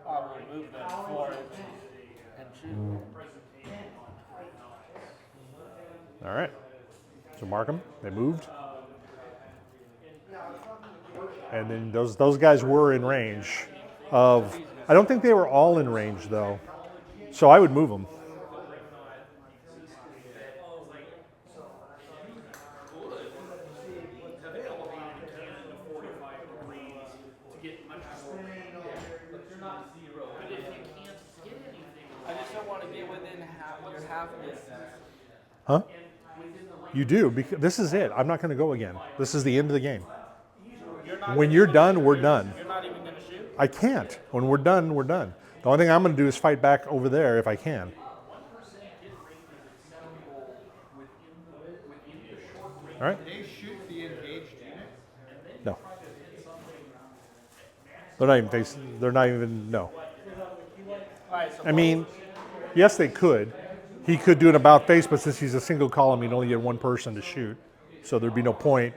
I'll remove them 4 inches and shoot. All right. So mark them. They moved. And then those guys were in range of. I don't think they were all in range though, so I would move them. I just don't want to get within your half distance. Huh? You do, because this is it. I'm not going to go again. This is the end of the game. When you're done, we're done. You're not even going to shoot? I can't. When we're done, we're done. The only thing I'm going to do is fight back over there if I can. All right? They shoot the engaged unit. No. They're not even facing. They're not even. No. Alright, so I mean, yes, they could. He could do an about face, but since he's a single column, he'd only get one person to shoot, so there'd be no point.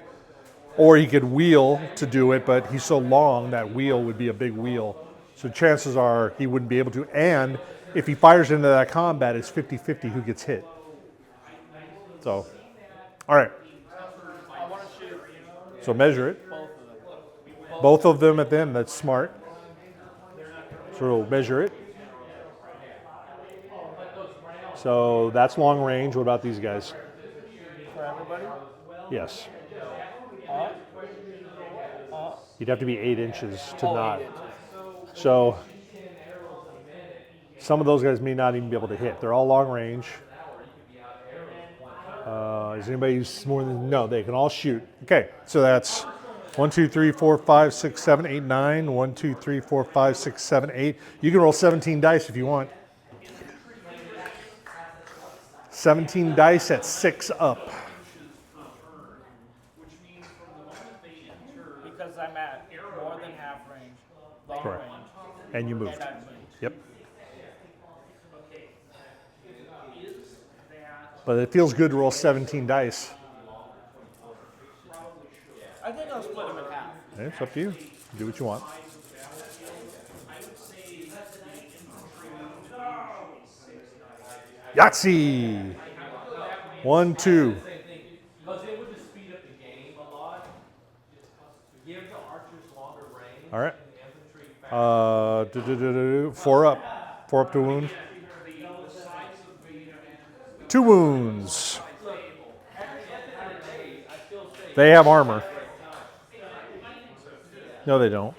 Or he could wheel to do it, but he's so long that wheel would be a big wheel. So chances are he wouldn't be able to. And if he fires into that combat, it's 50-50 who gets hit. So, all right. I want to shoot So measure it. both of them. Both of them at the end. That's smart. So we'll measure it. So that's long range. What about these guys? For everybody? Yes. Up? You'd have to be 8 inches to Oh, not. 8 inches. So some of those guys may not even be able to hit. They're all long range. Is anybody more than, no, they can all shoot. Okay, so that's 1, 2, 3, 4, 5, 6, 7, 8, 9. 1, 2, 3, 4, 5, 6, 7, 8. You can roll 17 dice if you want. 17 dice at 6 up. Because I'm at more than half range, long Correct. range, And you moved. and I've moved. Yep. But it feels good to roll 17 dice. I think I'll split them in half. It's up to you. Do what you want. Yahtzee! 1, 2. Because it would just speed up the game a lot. Give the archers longer range. All right. And the infantry 4 up. 4 up to wound. 2 wounds. They have armor. No, they don't.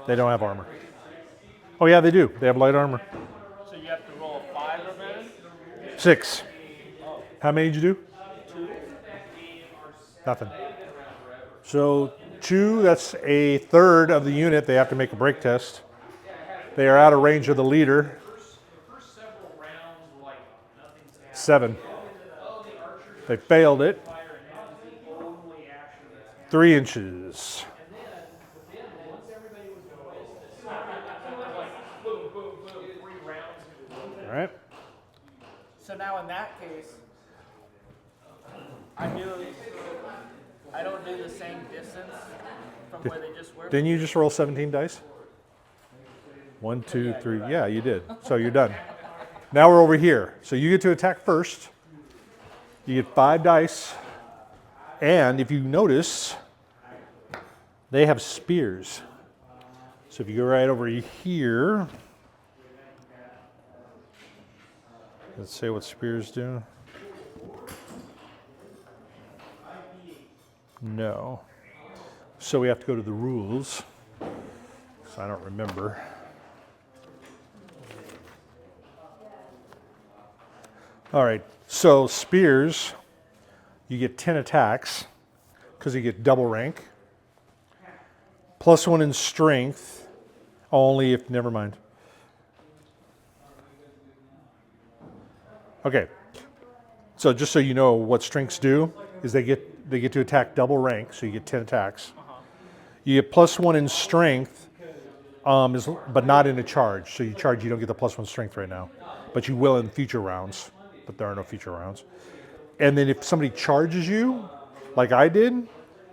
They don't have armor. Oh, yeah, they do. They have light armor. So you have to roll a 5 or better? 6. How many did you do? 2? Nothing. So 2, that's a third of the unit. They have to make a break test. They are out of range of the leader. 7. They failed it. 3 inches. All right. So now in that case, I don't do the same distance from where they just were. Didn't you just roll 17 dice? 1, 2, 3. Yeah, you did. So you're done. Now we're over here. So you get to attack first. You get 5 dice. And if you notice, they have spears. So if you go right over here, let's say what spears do. No. So we have to go to the rules. So I don't remember. All right, so spears, you get 10 attacks because you get double rank. +1 in strength, only if, never mind. Okay, so just so you know what strengths do, is they get to attack double rank, so you get 10 attacks. You get +1 in strength, but not in a charge. So you charge, you don't get the +1 strength right now, but you will in future rounds. But there are no future rounds. And then if somebody charges you, like I did,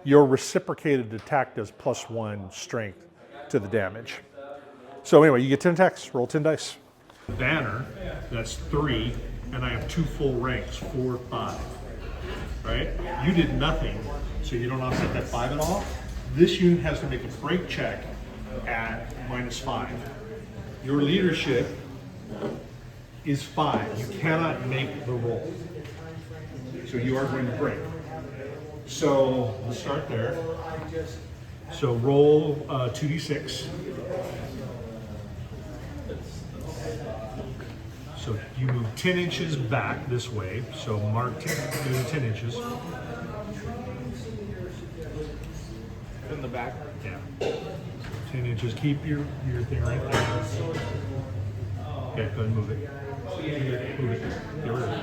your reciprocated attack does +1 strength to the damage. So anyway, you get 10 attacks, roll 10 dice. Banner, that's 3, and I have 2 full ranks, 4, 5. Right? You did nothing, so you don't offset that 5 at all. This unit has to make a break check at -5. Your leadership is 5. You cannot make the roll. So you are going to break. So we'll start there. So roll 2d6. So you move 10 inches back this way. So mark 10 inches. In the back. Yeah. 10 inches. Keep your thing right there. Okay, go ahead and move it. Move it. Get rid of it.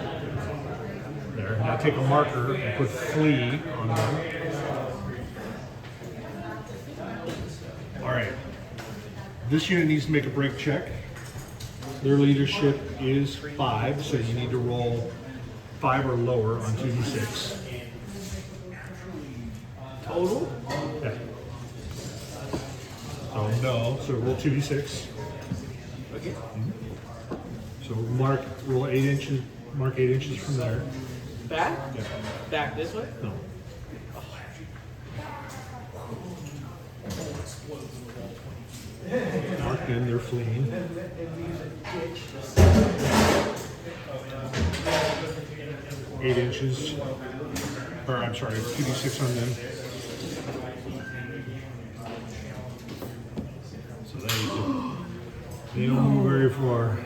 There. Now take a marker and put flee on them. All right. This unit needs to make a break check. Their leadership is 5, so you need to roll 5 or lower on 2d6. Total? Yeah. So no, so roll 2d6. Okay. So roll 8 inches, mark 8 inches from there. Back? Yeah. Back this way? No. Mark and they're fleeing. 8 inches, or I'm sorry, 2d6 on them. So they don't move very far.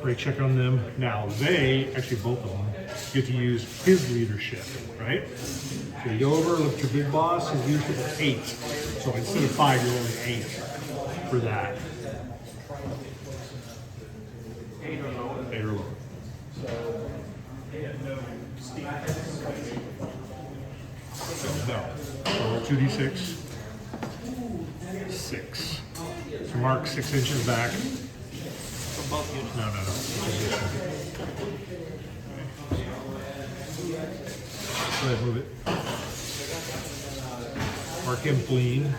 Break check on them. Now they, actually both of them, get to use his leadership, right? So you go over, look at your big boss, his leadership is 8. So instead of 5, you're only 8 for that. 8 or lower. 8 or lower. No. So 2d6. 6. So mark 6 inches back. For both units. No. Go ahead, move it. Mark him fleeing.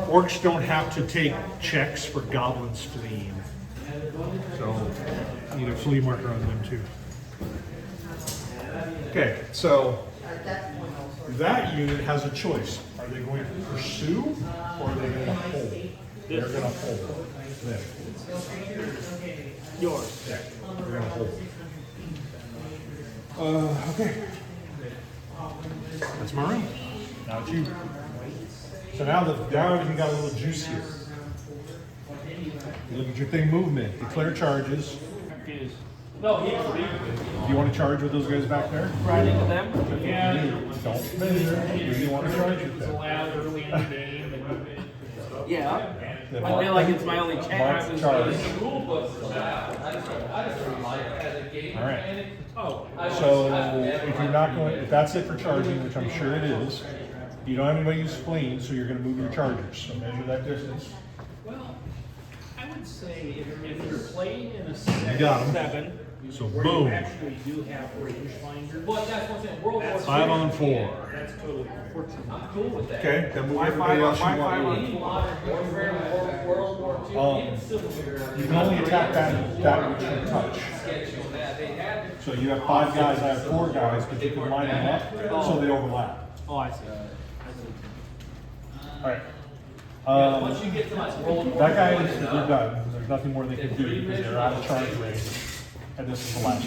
Orcs don't have to take checks for goblins fleeing. So, need a flea marker on them too. Okay, so that unit has a choice. Are they going to pursue or are they going to hold? They're going to hold. Them. Yours. Yeah, they're going to hold. Okay. That's my room. Now it's you. So now everything got a little juicier. You look at your thing movement, declare charges. Confused. No, he agreed. Do you want to charge with those guys back there? Right into them? Yeah. Don't measure. Do you want to charge with It was them? allowed early in the game. Yeah. Then I mark feel like them. it's my only Mark chance. charge. The rule book for that. I just really like it as a game All right. mechanic. Oh. So if you're not going, if that's it for charging, which I'm sure it is, you don't have anybody use fleeing, so you're going to move your chargers. So measure that distance. Well, I would say if you're playing in a You got 'em. 7, So where boom. you actually do have rangefinder. Well, that's one thing. World War 5 on 4. That's totally unfortunate. I'm cool with that. Okay, then move everybody else you want. Any modern warfare, World War II, even Civil War. You can only attack that which you touch. So you have 5 guys, I have 4 guys, but you can line them up so they overlap. Oh, I see. All right. Once you get to like World War That guy is, they're done. There's nothing more they can do because they're out of charge range. And this is the last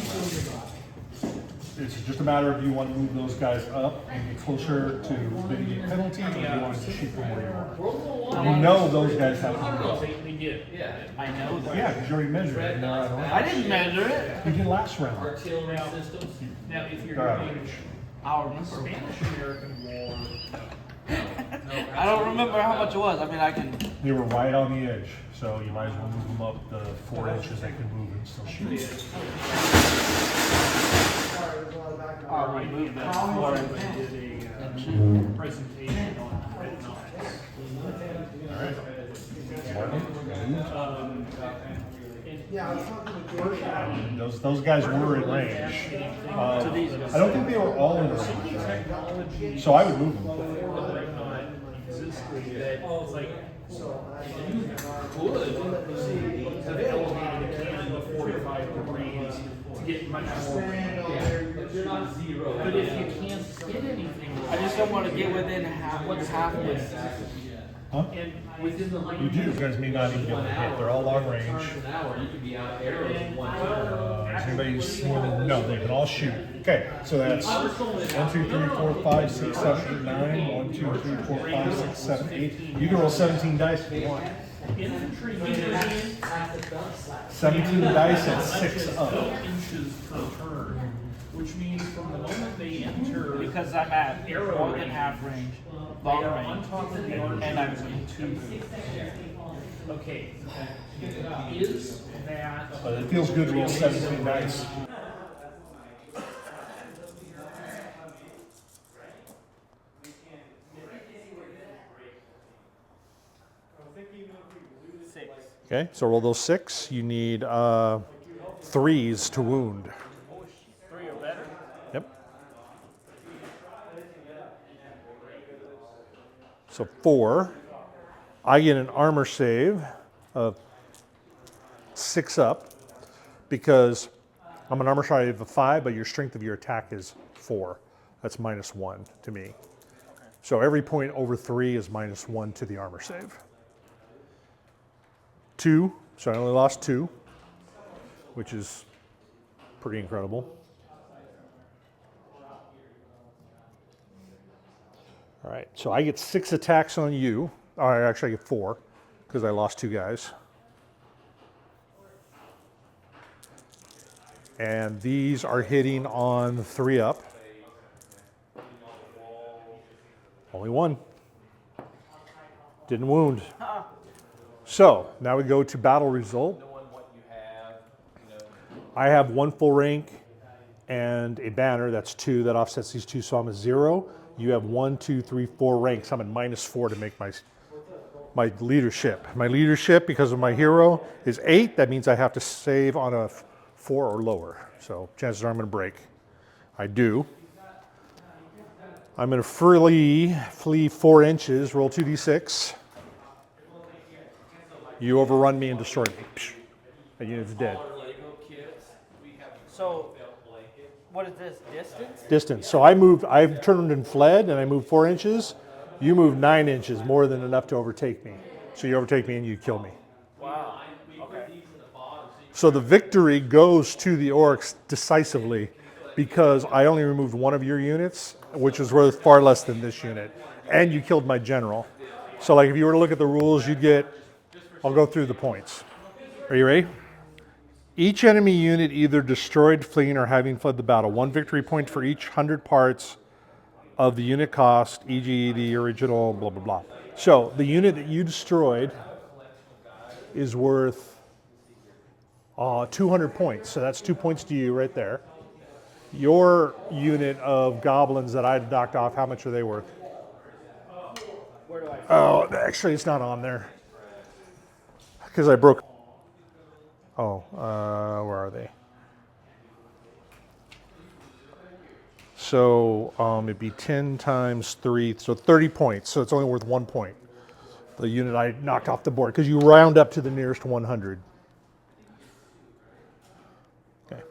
round. It's just a matter of you want to move those guys up and get closer to mitigate penalty, or you want to shoot them where you are. You know those guys have to go. They did. I know that. Yeah, because you already measured it. And they're out of range. I didn't measure it. You did last round. Artillery systems. Now, if you're They're out of doing range. I'll remember. Spanish-American War, I don't remember how much it was. I mean, I can. They were right on the edge, so you might as well move them up the 4 inches they can move and still shoot. I'll remove them. before I did a presentation on dreadnoughts. Those guys were in range. I don't think they were all in range. So I would move them. It's like, you could have elevated a cannon to 45 degrees to get much more. But if you can't hit anything, I just don't want to get within half distance. Huh? and within the You range. do, guys may not even be able to hit. They're all long range. Is Anybody more than, no, they can all shoot. Okay, so that's 1, 2, 3, 4, 5, 6, 7, 8, 9. 1, 2, 3, 4, 5, 6, 7, 8. You can roll 17 dice if you want. Infantry units, 17 dice at 6 up. 12 inches per turn, which means from the moment they enter, Because I'm at Arrow more than range. half range, they long are on range, top of the archer and I'm into. Okay, is that? But it feels good to roll 17 dice. six. Okay, so roll those 6. You need 3s to wound. 3 or better. Yep. So 4. I get an armor save of 6 up because I'm an armor save of 5, but your strength of your attack is 4. That's -1 to me. So every point over 3 is -1 to the armor save. 2, so I only lost 2, which is pretty incredible. All right, so I get 6 attacks on you. Or actually I get 4, because I lost 2 guys. And these are hitting on 3 up. Only 1. Didn't wound. So now we go to battle result. I have 1 full rank and a banner. That's 2. That offsets these 2, so I'm at 0. You have 1, 2, 3, 4 ranks. I'm at -4 to make my leadership. My leadership, because of my hero, is 8. That means I have to save on a 4 or lower. So chances are I'm going to break. I do. I'm going to flee 4 inches, roll 2d6. You overrun me and destroy me. Psh, that unit's dead. So, what is this, distance? Distance. So I've turned and fled, and I moved 4 inches. You moved 9 inches, more than enough to overtake me. So you overtake me and you kill me. Wow, okay. So the victory goes to the orcs decisively because I only removed 1 of your units, which was worth far less than this unit, and you killed my general. So like if you were to look at the rules, you'd get, I'll go through the points. Are you ready? Each enemy unit either destroyed, fleeing, or having fled the battle. 1 victory point for each 100 parts of the unit cost, e.g. the original blah, blah, blah. So the unit that you destroyed is worth 200 points. So that's 2 points to you right there. Your unit of goblins that I knocked off, how much are they worth? Where do I? Oh, actually it's not on there. Because I broke. Oh, where are they? So it'd be 10 times 3, so 30 points. So it's only worth 1 point. The unit I knocked off the board, because you round up to the nearest 100. Okay.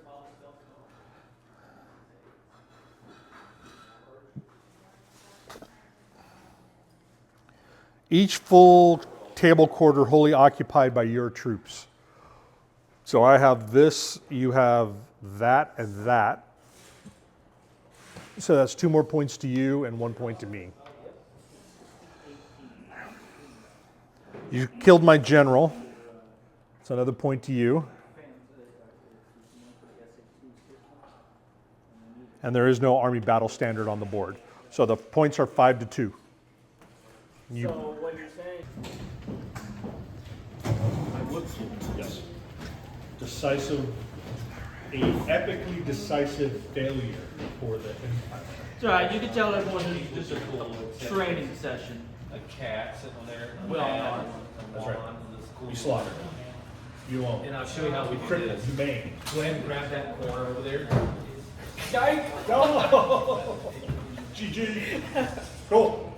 Each full table quarter wholly occupied by your troops. So I have this, you have that, and that. So that's 2 more points to you and 1 point to me. You killed my general. It's another point to you. And there is no army battle standard on the board. So the points are 5 to 2. So what you're saying? Yes. Decisive, a epically decisive failure for the Empire. It's all right. You can tell everyone this is just a cool training session. A cat sitting there. We all know. That's right. You slaughtered. You won't. And I'll show you how we do Criminal, this. humane. Go ahead and grab that corner over there. GG. Cool.